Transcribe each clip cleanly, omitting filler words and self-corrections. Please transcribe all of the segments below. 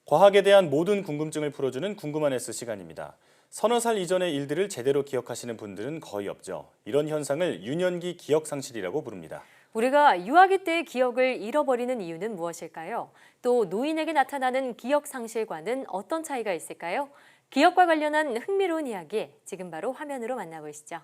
과학에 대한 모든 궁금증을 풀어주는 궁금한 S 시간입니다. 서너 살 이전의 일들을 제대로 기억하시는 분들은 거의 없죠. 이런 현상을 유년기 기억상실이라고 부릅니다. 우리가 유아기 때의 기억을 잃어버리는 이유는 무엇일까요? 또 노인에게 나타나는 기억상실과는 어떤 차이가 있을까요? 기억과 관련한 흥미로운 이야기 지금 바로 화면으로 만나보시죠.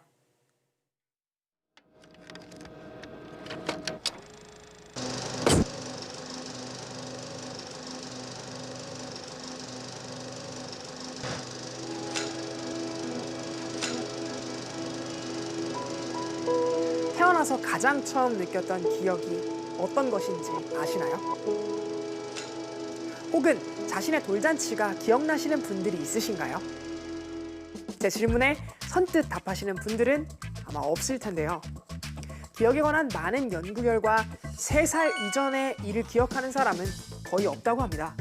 태어나서 가장 처음 느꼈던 기억이 어떤 것인지 아시나요? 혹은 자신의 돌잔치가 기억나시는 분들이 있으신가요? 제 질문에 선뜻 답하시는 분들은 아마 없을 텐데요. 기억에 관한 많은 연구 결과 3살 이전의 일을 기억하는 사람은 거의 없다고 합니다.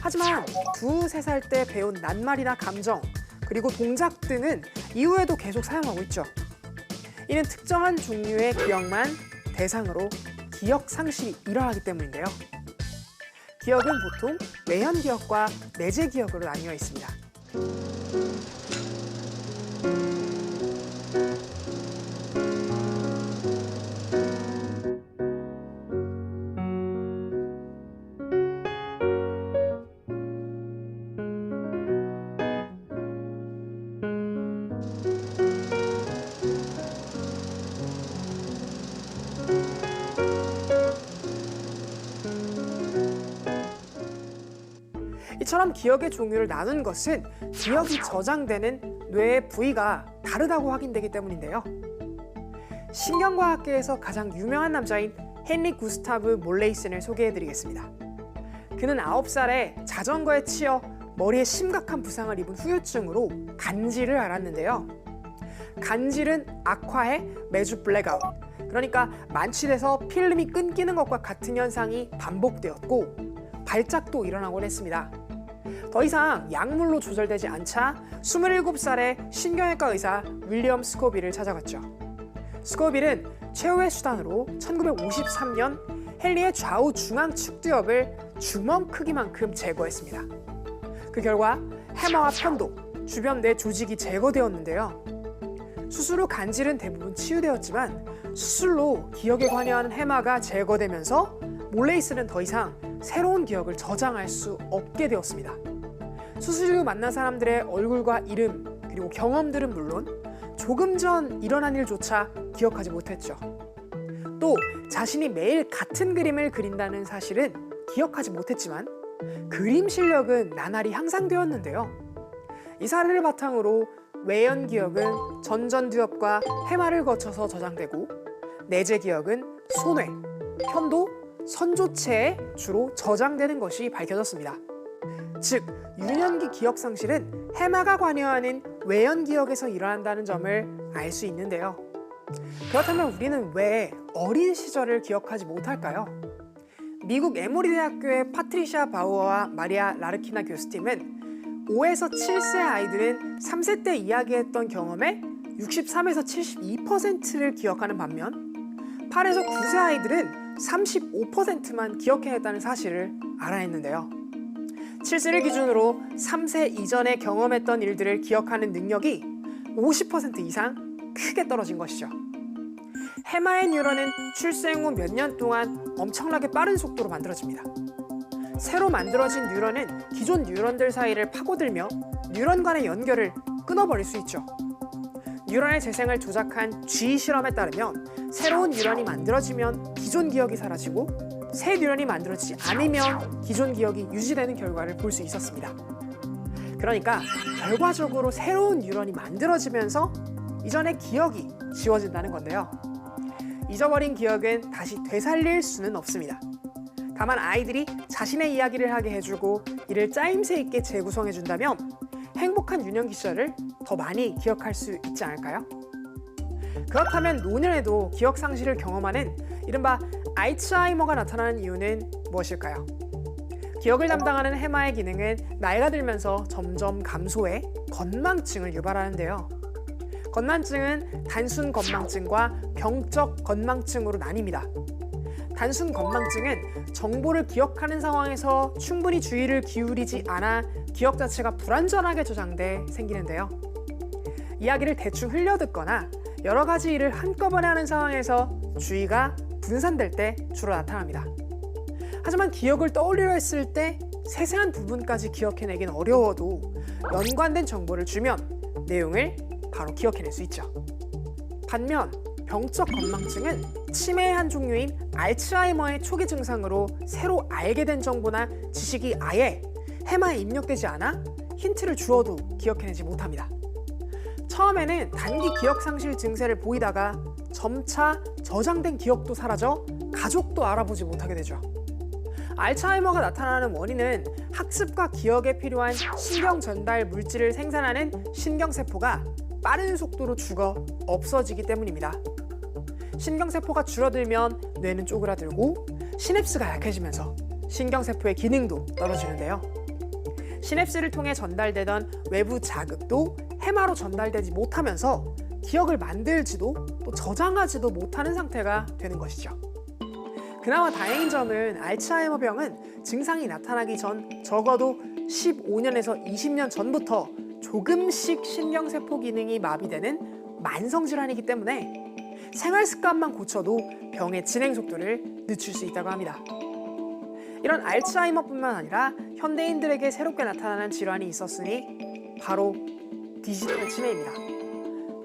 하지만 2, 3살 때 배운 낱말이나 감정, 그리고 동작 등은 이후에도 계속 사용하고 있죠. 이는 특정한 종류의 기억만 대상으로 기억 상실이 일어나기 때문인데요. 기억은 보통 외현 기억과 내재 기억으로 나뉘어 있습니다. 이처럼 기억의 종류를 나눈 것은 기억이 저장되는 뇌의 부위가 다르다고 확인되기 때문인데요. 신경과학계에서 가장 유명한 남자인 헨리 구스타브 몰레이슨을 소개해드리겠습니다. 그는 9살에 자전거에 치여 머리에 심각한 부상을 입은 후유증으로 간질을 앓았는데요. 간질은 악화해 매주 블랙아웃, 그러니까 만취돼서 필름이 끊기는 것과 같은 현상이 반복되었고 발작도 일어나곤 했습니다. 더 이상 약물로 조절되지 않자 27살의 신경외과 의사 윌리엄 스코빌을 찾아갔죠. 스코빌은 최후의 수단으로 1953년 헨리의 좌우 중앙 측두엽을 주먹 크기만큼 제거했습니다. 그 결과 해마와 편도, 주변 뇌 조직이 제거되었는데요. 수술 후 간질은 대부분 치유되었지만 수술로 기억에 관여하는 해마가 제거되면서 몰레이슨은 더 이상 새로운 기억을 저장할 수 없게 되었습니다. 수술 후 만난 사람들의 얼굴과 이름, 그리고 경험들은 물론 조금 전 일어난 일조차 기억하지 못했죠. 또 자신이 매일 같은 그림을 그린다는 사실은 기억하지 못했지만 그림 실력은 나날이 향상되었는데요. 이 사례를 바탕으로 외연 기억은 전전두엽과 해마를 거쳐서 저장되고 내재 기억은 손뇌, 편도, 선조체에 주로 저장되는 것이 밝혀졌습니다. 즉, 유년기 기억 상실은 해마가 관여하는 외연 기억에서 일어난다는 점을 알 수 있는데요. 그렇다면 우리는 왜 어린 시절을 기억하지 못할까요? 미국 에모리 대학교의 파트리샤 바우어와 마리아 라르키나 교수팀은 5에서 7세 아이들은 3세 때 이야기했던 경험의 63에서 72%를 기억하는 반면 8에서 9세 아이들은 35%만 기억해냈다는 사실을 알아냈는데요. 7세를 기준으로 3세 이전에 경험했던 일들을 기억하는 능력이 50% 이상 크게 떨어진 것이죠. 해마의 뉴런은 출생 후 몇 년 동안 엄청나게 빠른 속도로 만들어집니다. 새로 만들어진 뉴런은 기존 뉴런들 사이를 파고들며 뉴런 간의 연결을 끊어버릴 수 있죠. 뉴런의 재생을 조작한 G 실험에 따르면 새로운 뉴런이 만들어지면 기존 기억이 사라지고 새 뉴런이 만들어지지 않으면 기존 기억이 유지되는 결과를 볼 수 있었습니다. 그러니까 결과적으로 새로운 뉴런이 만들어지면서 이전의 기억이 지워진다는 건데요. 잊어버린 기억은 다시 되살릴 수는 없습니다. 다만 아이들이 자신의 이야기를 하게 해주고 이를 짜임새 있게 재구성해준다면 행복한 유년기 시절을 더 많이 기억할 수 있지 않을까요? 그렇다면 노년에도 기억 상실을 경험하는 이른바 알츠하이머가 나타나는 이유는 무엇일까요? 기억을 담당하는 해마의 기능은 나이가 들면서 점점 감소해 건망증을 유발하는데요. 건망증은 단순 건망증과 병적 건망증으로 나뉩니다. 단순 건망증은 정보를 기억하는 상황에서 충분히 주의를 기울이지 않아 기억 자체가 불완전하게 저장돼 생기는데요. 이야기를 대충 흘려듣거나 여러 가지 일을 한꺼번에 하는 상황에서 주의가 분산될 때 주로 나타납니다. 하지만 기억을 떠올리려 했을 때 세세한 부분까지 기억해내긴 어려워도 연관된 정보를 주면 내용을 바로 기억해낼 수 있죠. 반면 병적 건망증은 치매의 한 종류인 알츠하이머의 초기 증상으로 새로 알게 된 정보나 지식이 아예 해마에 입력되지 않아 힌트를 주어도 기억해내지 못합니다. 처음에는 단기 기억 상실 증세를 보이다가 점차 저장된 기억도 사라져 가족도 알아보지 못하게 되죠. 알츠하이머가 나타나는 원인은 학습과 기억에 필요한 신경 전달 물질을 생산하는 신경세포가 빠른 속도로 죽어 없어지기 때문입니다. 신경세포가 줄어들면 뇌는 쪼그라들고 시냅스가 약해지면서 신경세포의 기능도 떨어지는데요. 시냅스를 통해 전달되던 외부 자극도 해마로 전달되지 못하면서 기억을 만들지도 또 저장하지도 못하는 상태가 되는 것이죠. 그나마 다행인 점은 알츠하이머병은 증상이 나타나기 전 적어도 15년에서 20년 전부터 조금씩 신경세포 기능이 마비되는 만성질환이기 때문에 생활 습관만 고쳐도 병의 진행 속도를 늦출 수 있다고 합니다. 이런 알츠하이머뿐만 아니라 현대인들에게 새롭게 나타나는 질환이 있었으니 바로 디지털 치매입니다.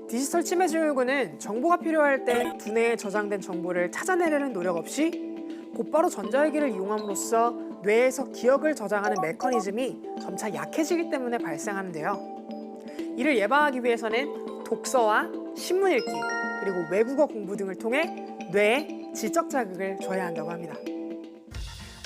디지털 치매 증후군은 정보가 필요할 때 두뇌에 저장된 정보를 찾아내려는 노력 없이 곧바로 전자기기를 이용함으로써 뇌에서 기억을 저장하는 메커니즘이 점차 약해지기 때문에 발생하는데요. 이를 예방하기 위해서는 독서와 신문 읽기, 그리고 외국어 공부 등을 통해 뇌에 지적 자극을 줘야 한다고 합니다.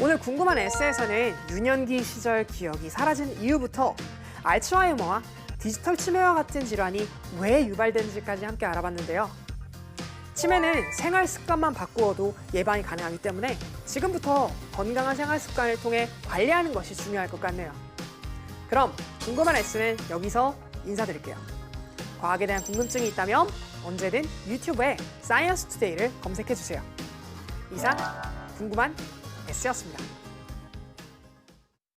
오늘 궁금한 에세이에서는 유년기 시절 기억이 사라진 이유부터 알츠하이머와 디지털 치매와 같은 질환이 왜 유발되는지까지 함께 알아봤는데요. 치매는 생활 습관만 바꾸어도 예방이 가능하기 때문에 지금부터 건강한 생활 습관을 통해 관리하는 것이 중요할 것 같네요. 그럼 궁금한 S는 여기서 인사드릴게요. 과학에 대한 궁금증이 있다면 언제든 유튜브에 사이언스 투데이를 검색해주세요. 이상 궁금한 S였습니다.